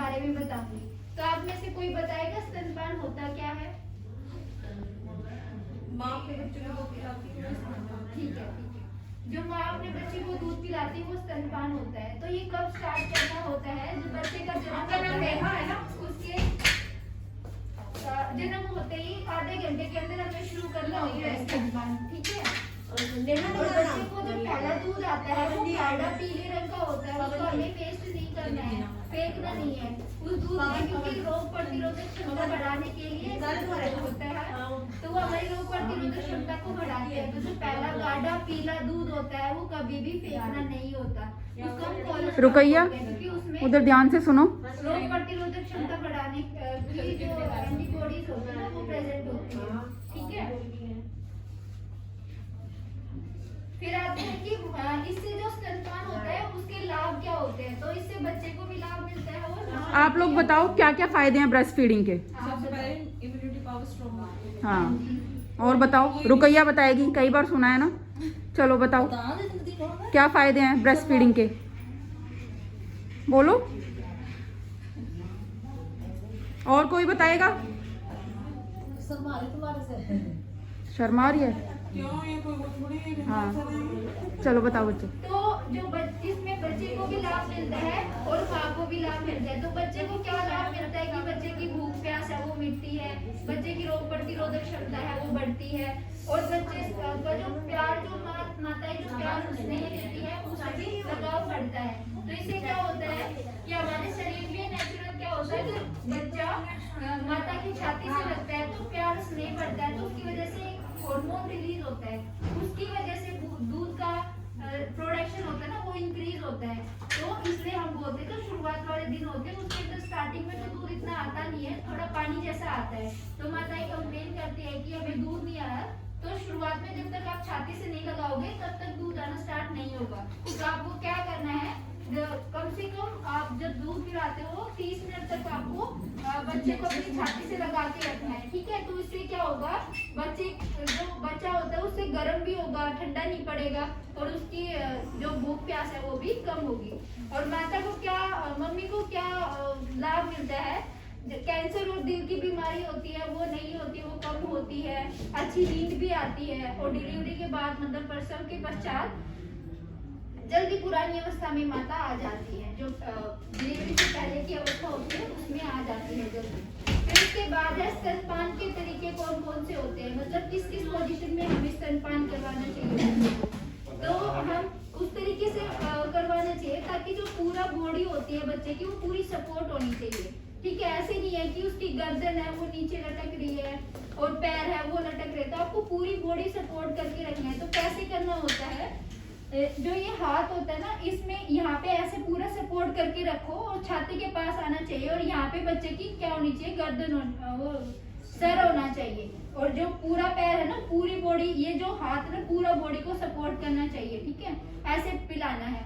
बारे में बताऊंगी। तो आप में से कोई बताएगा स्तनपान होता क्या है? माँ अपने बच्चे को दूध पिलाती है, ठीक है। जो माँ अपने बच्चे को दूध पिलाती है वो स्तनपान होता है। तो ये कब स्टार्ट करना होता है? जब बच्चे का जन्म देखा है ना, उसके जन्म होते ही आधे घंटे के अंदर हमें शुरू करना होता है स्तनपान, ठीक है। और बच्चे को जो पहला दूध आता है वो गाढ़ा पीले रंग का होता है, उसको हमें वेस्ट नहीं करना है, फेंकना नहीं है। उस दूध में क्योंकि रोग प्रतिरोधक क्षमता बढ़ाने के लिए होता है, तो वो हमारी रोग प्रतिरोधक क्षमता को बढ़ाती है। तो जो पहला गाढ़ा पीला दूध होता है वो कभी भी फेंकना नहीं होता, उसको हम कोलेस्ट्रॉल रुकैया, क्योंकि उसमें उधर ध्यान से सुनो। रोग प्रतिरोधक क्षमता बढ़ाने की जो एंटीबॉडीज होती है ना वो प्रेजेंट होती है, ठीक है। फिर आते हैं कि इससे जो स्तनपान होता है उसके लाभ क्या होते हैं। तो इससे बच्चे को भी लाभ मिलता है और आप लोग बताओ क्या क्या फायदे हैं ब्रेस्ट फीडिंग के? सबसे पहले इम्यूनिटी पावर स्ट्रॉन्ग होती है। हाँ, और बताओ, रुकैया बताएगी, कई बार सुना है ना। चलो बताओ क्या फायदे हैं ब्रेस्ट फीडिंग के, बोलो। और कोई बताएगा? शर्मा रही है। क्यों, ये कोई वो थोड़ी है। हाँ, चलो बताओ बच्चे। तो जो इसमें बच्चे को भी लाभ मिलता है और माँ को भी लाभ मिलता है। तो बच्चे को क्या लाभ मिलता है कि बच्चे की भूख प्यास है वो मिटती है, बच्चे की रोग प्रतिरोधक क्षमता है वो बढ़ती है, और बच्चे का जो प्यार, जो माताएं जो प्यार स्नेह देती है उससे भी लगाव बढ़ता है। तो इससे क्या होता है कि हमारे शरीर में नेचुरल क्या होता है, जो बच्चा माता की छाती से लगता है तो प्यार स्नेह बढ़ता है, तो उसकी वजह से हार्मोन रिलीज होता है, उसकी वजह से दूध का प्रोडक्शन होता है ना वो इंक्रीज होता है। तो इसलिए हम बोलते हैं जो शुरुआत वाले दिन होते हैं उसके अंदर स्टार्टिंग में तो दूध इतना आता नहीं है, थोड़ा पानी जैसा आता है। तो माताएं कंप्लेन करती है कि हमें दूध नहीं आ रहा। तो शुरुआत में जब तक आप छाती से नहीं लगाओगे तब तक दूध आना स्टार्ट नहीं होगा। तो आपको क्या करना है, कम से कम आप जब दूध पिलाते हो 30 मिनट तक आपको बच्चे को अपनी छाती से लगा के रखना है, ठीक है। तो इससे क्या होगा, बच्चे जो बच्चा होता है उससे गर्म भी होगा, ठंडा नहीं पड़ेगा, और उसकी जो भूख प्यास है वो भी कम होगी। और माता को क्या, मम्मी को क्या लाभ मिलता है, कैंसर और दिल की बीमारी होती है वो नहीं होती, वो कम होती है, अच्छी नींद भी आती है, और डिलीवरी के बाद मतलब प्रसव के पश्चात जल्दी पुरानी अवस्था में माता आ जाती है, जो डिलीवरी से पहले की अवस्था होती है उसमें आ जाती है जल्दी। फिर उसके बाद है स्तनपान के तरीके कौन कौन से होते हैं, मतलब किस किस पोजीशन में हमें स्तनपान करवाना चाहिए। तो हम उस तरीके से करवाना चाहिए ताकि जो पूरा बॉडी होती है बच्चे की वो पूरी सपोर्ट होनी चाहिए, ठीक है। ऐसे नहीं है कि उसकी गर्दन है वो नीचे लटक रही है और पैर है वो लटक रहे, तो आपको पूरी बॉडी सपोर्ट करके रखना है। तो कैसे करना होता है, जो ये हाथ होता है ना इसमें यहाँ पे ऐसे पूरा सपोर्ट करके रखो और छाती के पास आना चाहिए, और यहाँ पे बच्चे की क्या होनी चाहिए, गर्दन वो सर होना चाहिए, और जो पूरा पैर है ना पूरी बॉडी, ये जो हाथ है पूरा बॉडी को सपोर्ट करना चाहिए, ठीक है। ऐसे पिलाना है।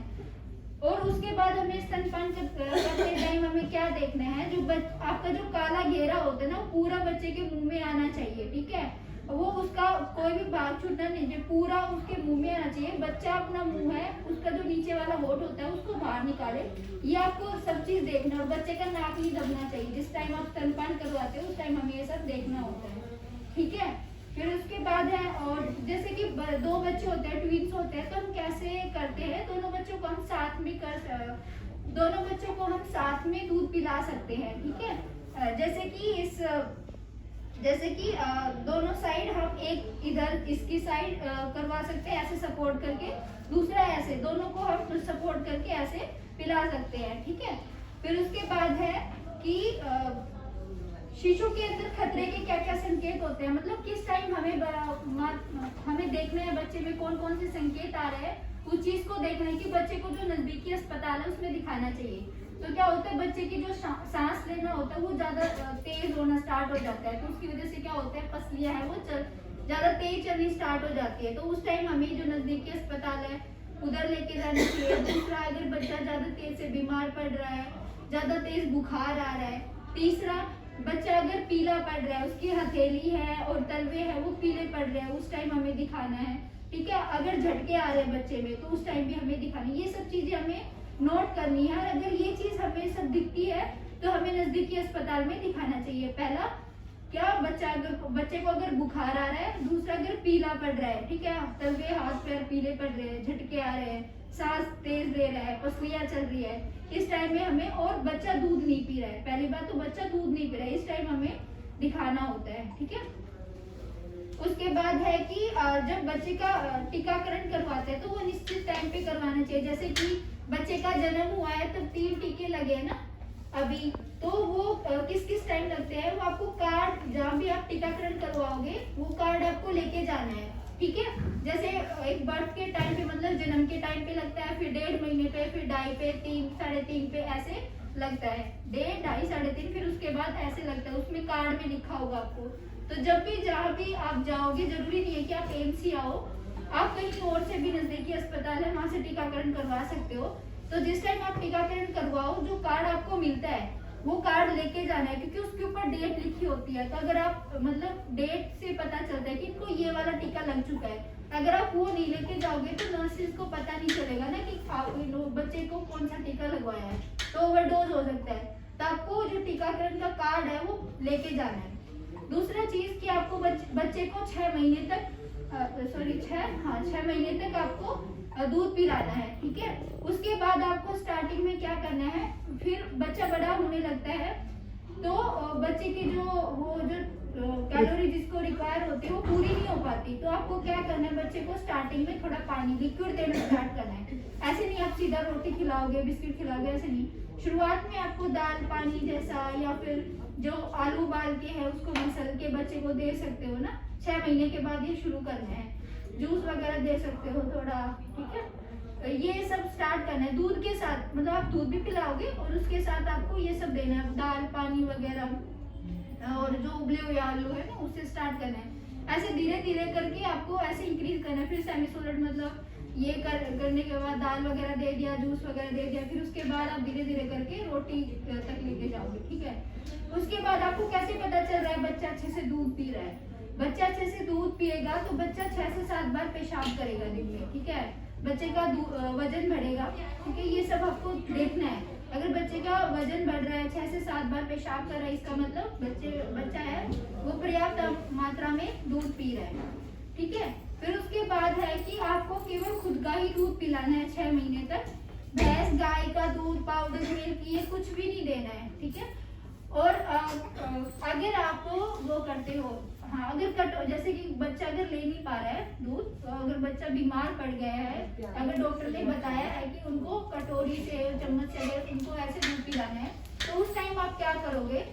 और उसके बाद हमें स्तनपान करते टाइम हमें क्या देखना है, जो आपका जो काला घेरा होता है ना पूरा बच्चे के मुंह में आना चाहिए, ठीक है। वो उसका कोई भी भाग छूटना नहीं चाहिए, पूरा उसके मुंह में आना चाहिए। बच्चा अपना मुंह है उसका जो नीचे वाला होठ होता है उसको बाहर निकाले, ये आपको सब चीज देखना। और बच्चे का नाक नहीं दबना चाहिए, जिस टाइम आप स्तनपान करवाते हो उस टाइम हमें ये सब देखना होता है, ठीक है। फिर उसके बाद है, और जैसे कि दो बच्चे होते हैं, ट्विंस होते हैं, तो हम कैसे करते हैं, दोनों बच्चों को हम साथ में दोनों बच्चों को हम साथ में दूध पिला सकते हैं, ठीक है। जैसे कि दोनों साइड हम एक इधर इसकी साइड करवा सकते हैं ऐसे सपोर्ट करके, दूसरा ऐसे, दोनों को हम सपोर्ट करके ऐसे पिला सकते हैं, ठीक है। फिर उसके बाद है कि शिशु के अंदर खतरे के क्या क्या संकेत होते हैं, मतलब किस टाइम हमें देखना है बच्चे में कौन कौन से संकेत आ रहे हैं, उस चीज को देखना है कि बच्चे को जो नजदीकी अस्पताल है उसमें दिखाना चाहिए। तो क्या होता है, बच्चे की जो सांस लेना होता है वो ज्यादा तेज होना स्टार्ट हो जाता है, तो उसकी वजह से क्या होता है, पसलियां है वो ज्यादा तेज चलनी स्टार्ट हो जाती है। तो उस टाइम हमें जो नजदीकी अस्पताल है उधर लेके जाना चाहिए। दूसरा, अगर बच्चा ज्यादा तेज से बीमार पड़ रहा है, ज्यादा तेज बुखार आ रहा है। तीसरा, बच्चा अगर पीला पड़ रहा है, उसकी हथेली है और तलवे है वो पीले पड़ रहे हैं, उस टाइम हमें दिखाना है, ठीक है। अगर झटके आ रहे हैं बच्चे में तो उस टाइम भी हमें दिखाना है। ये सब चीजें हमें नोट करनी है, और अगर ये चीज हमें सब दिखती है तो हमें नजदीकी अस्पताल में दिखाना चाहिए। पहला क्या, बच्चे को अगर बुखार आ रहा है, दूसरा अगर पीला पड़ रहा है, ठीक है, तलवे हाथ पैर पीले पड़ रहे हैं, झटके आ रहे हैं, सांस तेज ले रहा है, पसलियां चल रही है, इस टाइम में हमें, और बच्चा दूध नहीं पी रहा है, पहली बात तो बच्चा दूध नहीं पी रहा है, इस टाइम हमें दिखाना होता है, ठीक है। उसके बाद है कि जब बच्चे का टीकाकरण करवाते हैं तो वो निश्चित टाइम पे करवाना चाहिए। जैसे कि बच्चे का जन्म हुआ है तब 3 टीके लगे ना अभी, तो वो किस किस टाइम लगते हैं, वो आपको कार्ड, जहाँ भी आप टीकाकरण करवाओगे वो कार्ड आपको लेके जाना है, ठीक है। जैसे एक बर्थ के टाइम पे, मतलब जन्म के टाइम पे लगता है, फिर 1.5 महीने पे, फिर 2.5 पे, 3, 3.5 पे, ऐसे लगता है, 1.5, 2.5, 3.5, फिर उसके बाद ऐसे लगता है, उसमें कार्ड में लिखा होगा आपको। तो जब भी जहाँ भी आप जाओगे, जरूरी नहीं है कि आप एम्स ही आओ, आप कहीं और से भी नजदीकी अस्पताल है वहां से टीकाकरण करवा सकते हो। तो जिस टाइम आप टीकाकरण करवाओ, जो कार्ड आपको मिलता है वो कार्ड लेके जाना है, क्योंकि उसके ऊपर डेट लिखी होती है। तो अगर आप, मतलब डेट से पता चलता है कि इनको ये वाला टीका लग चुका है, अगर आप वो नहीं लेके जाओगे तो नर्सिस को पता नहीं चलेगा ना कि बच्चे को कौन सा टीका लगवाया है, तो ओवरडोज हो सकता है। तो आपको जो टीकाकरण का कार्ड है वो लेके जाना है। दूसरा चीज कि आपको बच्चे को 6 महीने तक 6 महीने तक आपको दूध पिलाना है, ठीक है। उसके बाद आपको स्टार्टिंग में क्या करना है, फिर बच्चा बड़ा होने लगता है तो बच्चे की जो कैलोरी जिसको रिक्वायर होती है वो पूरी नहीं हो पाती, तो आपको क्या करना है, बच्चे को स्टार्टिंग में थोड़ा पानी, लिक्विड देना स्टार्ट करना है। ऐसे नहीं आप सीधा रोटी खिलाओगे, बिस्किट खिलाओगे, ऐसे नहीं। शुरुआत में आपको दाल पानी जैसा, या फिर जो आलू उबाल के है उसको मसल के बच्चे को दे सकते हो ना। 6 महीने के बाद ये शुरू करना है। जूस वगैरह दे सकते हो थोड़ा, ठीक है। ये सब स्टार्ट करना है दूध के साथ, मतलब आप दूध भी पिलाओगे और उसके साथ आपको ये सब देना है, दाल पानी वगैरह, और जो उबले हुए आलू है ना उससे स्टार्ट करना है। ऐसे धीरे धीरे करके आपको ऐसे इंक्रीज करना है। फिर सेमी सॉलिड, मतलब ये करने के बाद दाल वगैरह दे दिया, जूस वगैरह दे दिया, फिर उसके बाद आप धीरे धीरे करके रोटी तक लेके जाओगे, ठीक है। उसके बाद आपको कैसे पता चल रहा है बच्चा अच्छे से दूध पी रहा है, बच्चा अच्छे से दूध पिएगा तो बच्चा 6 से 7 बार पेशाब करेगा दिन में, ठीक है। बच्चे का वजन बढ़ेगा, ठीक है, ये सब आपको देखना है। अगर बच्चे का वजन बढ़ रहा है, 6 से 7 बार पेशाब कर रहा है, इसका मतलब बच्चा है वो पर्याप्त मात्रा में दूध पी रहा है, ठीक है। फिर उसके बाद है कि आपको केवल खुद का ही दूध पिलाना है 6 महीने तक। भैंस गाय का दूध, पाउडर मिल्क, ये कुछ भी नहीं देना है, ठीक है। और अगर आप वो करते हो, हाँ, अगर जैसे कि बच्चा अगर ले नहीं पा रहा है दूध, तो अगर बच्चा बीमार पड़ गया है, अगर डॉक्टर ने बताया है कि उनको कटोरी से, चम्मच से अगर उनको ऐसे दूध पिलाना है, तो उस टाइम आप क्या करोगे,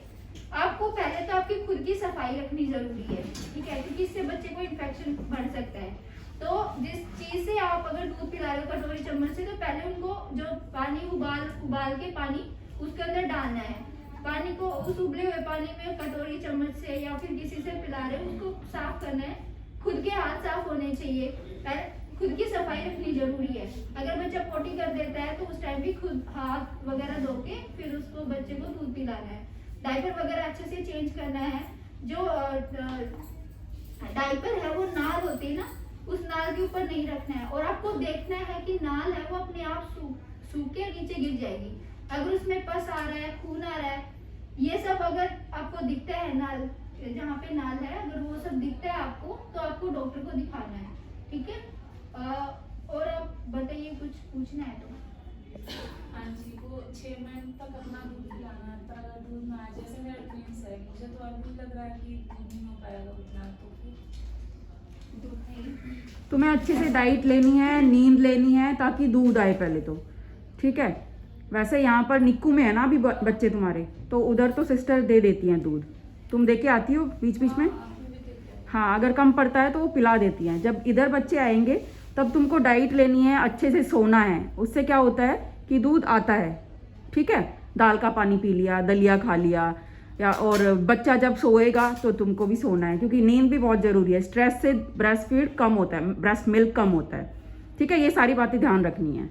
आपको पहले तो आपकी खुद की सफाई रखनी जरूरी है, ठीक है, क्योंकि इससे बच्चे को इन्फेक्शन बढ़ सकता है। तो जिस चीज से आप अगर दूध पिला रहे हो कटोरी चम्मच से, तो पहले उनको जो पानी उबाल के पानी उसके अंदर डालना है। पानी को उस उबले हुए पानी में कटोरी चम्मच से या फिर किसी से पिला रहे हो, उसको साफ करना है। खुद के हाथ साफ होने चाहिए, खुद की सफाई रखनी जरूरी है। अगर बच्चा पोटी कर देता है तो उस टाइम भी खुद हाथ वगैरह धो के फिर उसको बच्चे को दूध पिलाना है। डायपर वगैरह अच्छे से चेंज करना है। जो डायपर है वो नाल होती है ना, उस नाल के ऊपर नहीं रखना है, और आपको देखना है कि नाल है वो अपने आप सूख के नीचे गिर जाएगी। अगर उसमें पस आ रहा है, खून आ रहा है, ये सब अगर आपको दिखता है, नाल जहाँ पे नाल है अगर वो सब दिखता है आपको, तो आपको डॉक्टर को दिखाना है, ठीक है। और आप बताइए, कुछ पूछना है तो। हाँ जी, वो 6 महीने तक अपना दूध पिलाना है, पर अगर दूध ना आए, जैसे मेरा ट्विंस है, मुझे तो अभी लग रहा है कि दूध नहीं हो पाएगा उतना, तो तुम्हें अच्छे से डाइट लेनी है, नींद लेनी है, ताकि दूध आए पहले तो, ठीक है। वैसे यहाँ पर निक्कू में है ना अभी बच्चे तुम्हारे, तो उधर तो सिस्टर दे देती हैं दूध, तुम दे के आती हो बीच बीच में। हाँ, अगर कम पड़ता है तो वो पिला देती हैं। जब इधर बच्चे आएंगे तब तुमको डाइट लेनी है, अच्छे से सोना है। उससे क्या होता है कि दूध आता है, ठीक है। दाल का पानी पी लिया, दलिया खा लिया, या और बच्चा जब सोएगा तो तुमको भी सोना है, क्योंकि नींद भी बहुत ज़रूरी है। स्ट्रेस से ब्रेस्ट फीड कम होता है, ब्रेस्ट मिल्क कम होता है, ठीक है। ये सारी बातें ध्यान रखनी है।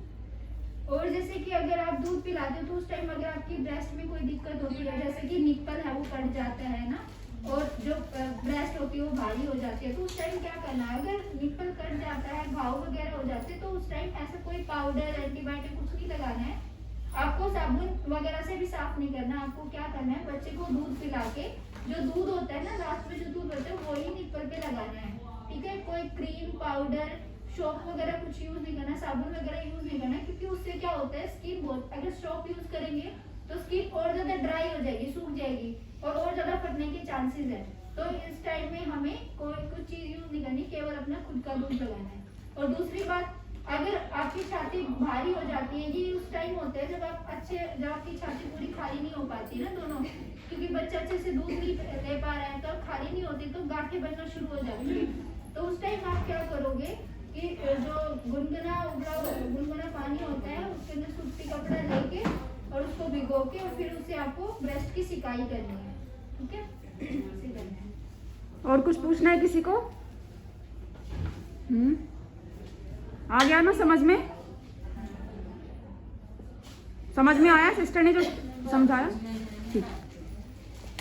और जैसे कि अगर आप दूध पिलाते हो तो उस टाइम अगर आपकी ब्रेस्ट में कोई दिक्कत होती है, जैसे कि निप्पल है वो कट जाता है ना, और जो ब्रेस्ट होती है वो भारी हो जाती है, तो उस टाइम क्या करना है, अगर निप्पल कट जाता है, घाव वगैरह हो जाते हैं, तो उस टाइम ऐसा कोई पाउडर, एंटीबायोटिक कुछ नहीं लगाना है। आपको साबुन वगैरह से भी साफ नहीं करना, आपको क्या करना है, बच्चे को दूध पिला के जो दूध होता है ना, लास्ट में जो दूध होता है वही निप्पल पे लगाना है, ठीक है। कोई क्रीम, पाउडर, सोप वगैरह कुछ यूज नहीं करना, साबुन वगैरह यूज नहीं करना, क्योंकि उससे क्या होता है, स्किन बहुत, अगर सोप यूज करेंगे तो स्किन और ज्यादा ड्राई हो जाएगी, सूख जाएगी और ज्यादा फटने के चांसेस है। तो इस टाइम में हमें कोई कुछ चीज यूज नहीं करनी, केवल अपना खुद का दूध लगाना है। और दूसरी बात, अगर आपकी छाती भारी हो जाती है, ये उस टाइम होता है जब आपकी छाती पूरी खाली नहीं हो पाती ना दोनों, क्योंकि बच्चा अच्छे से दूध नहीं ले पा रहा है, तो खाली नहीं होती तो गांठें बनना शुरू हो जाती है। तो उस टाइम आप क्या करोगे कि जो गुनगुना पानी होता है उसके अंदर सूती कपड़ा लेके और उसको भिगो के और फिर उससे आपको ब्रेस्ट की सिकाई करनी है, ठीक है, ऐसे करना है। और कुछ पूछना है किसी को? आ गया ना समझ में? समझ में आया सिस्टर ने जो समझाया? ठीक।